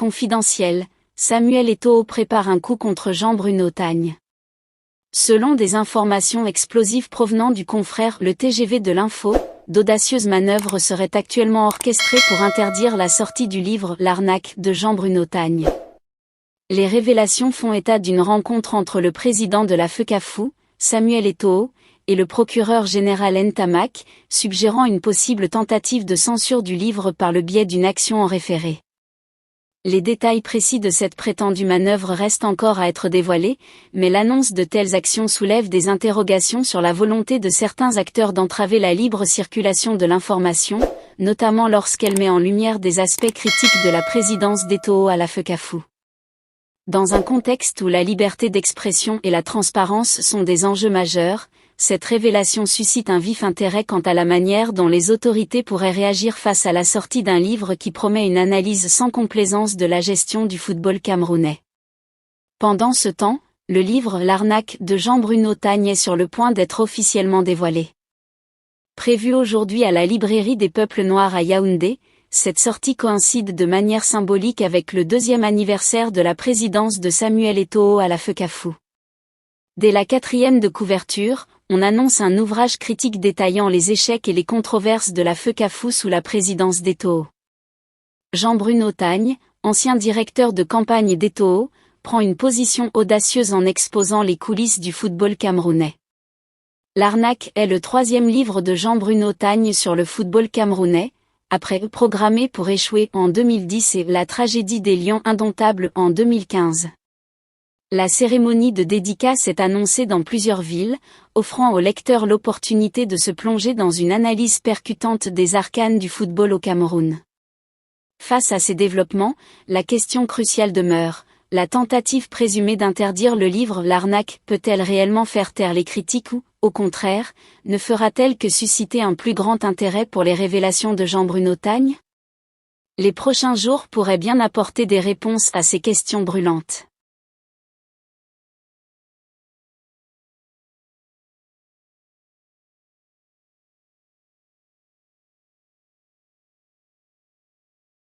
confidentiel, Samuel Eto'o prépare un coup contre Jean-Bruno Tagne. Selon des informations explosives provenant du confrère Le TGV de l'Info, d'audacieuses manœuvres seraient actuellement orchestrées pour interdire la sortie du livre L'arnaque de Jean-Bruno Tagne. Les révélations font état d'une rencontre entre le président de la FECAFOOT, Samuel Eto'o, et le procureur général Ntamak, suggérant une possible tentative de censure du livre par le biais d'une action en référé. Les détails précis de cette prétendue manœuvre restent encore à être dévoilés, mais l'annonce de telles actions soulève des interrogations sur la volonté de certains acteurs d'entraver la libre circulation de l'information, notamment lorsqu'elle met en lumière des aspects critiques de la présidence d'Eto'o à la FECAFOOT. Dans un contexte où la liberté d'expression et la transparence sont des enjeux majeurs, cette révélation suscite un vif intérêt quant à la manière dont les autorités pourraient réagir face à la sortie d'un livre qui promet une analyse sans complaisance de la gestion du football camerounais. Pendant ce temps, le livre L'arnaque de Jean-Bruno Tagne est sur le point d'être officiellement dévoilé. Prévu aujourd'hui à la librairie des Peuples Noirs à Yaoundé, cette sortie coïncide de manière symbolique avec le 2e anniversaire de la présidence de Samuel Eto'o à la FECAFOOT. Dès la 4e de couverture, on annonce un ouvrage critique détaillant les échecs et les controverses de la FECAFOOT sous la présidence d'Eto'o. Jean-Bruno Tagne, ancien directeur de campagne d'Eto'o, prend une position audacieuse en exposant les coulisses du football camerounais. L'arnaque est le 3e livre de Jean-Bruno Tagne sur le football camerounais, après Programmé pour échouer en 2010 et La tragédie des Lions indomptables en 2015. La cérémonie de dédicace est annoncée dans plusieurs villes, offrant aux lecteurs l'opportunité de se plonger dans une analyse percutante des arcanes du football au Cameroun. Face à ces développements, la question cruciale demeure, la tentative présumée d'interdire le livre L'arnaque peut-elle réellement faire taire les critiques ou, au contraire, ne fera-t-elle que susciter un plus grand intérêt pour les révélations de Jean-Bruno Tagne ? Les prochains jours pourraient bien apporter des réponses à ces questions brûlantes.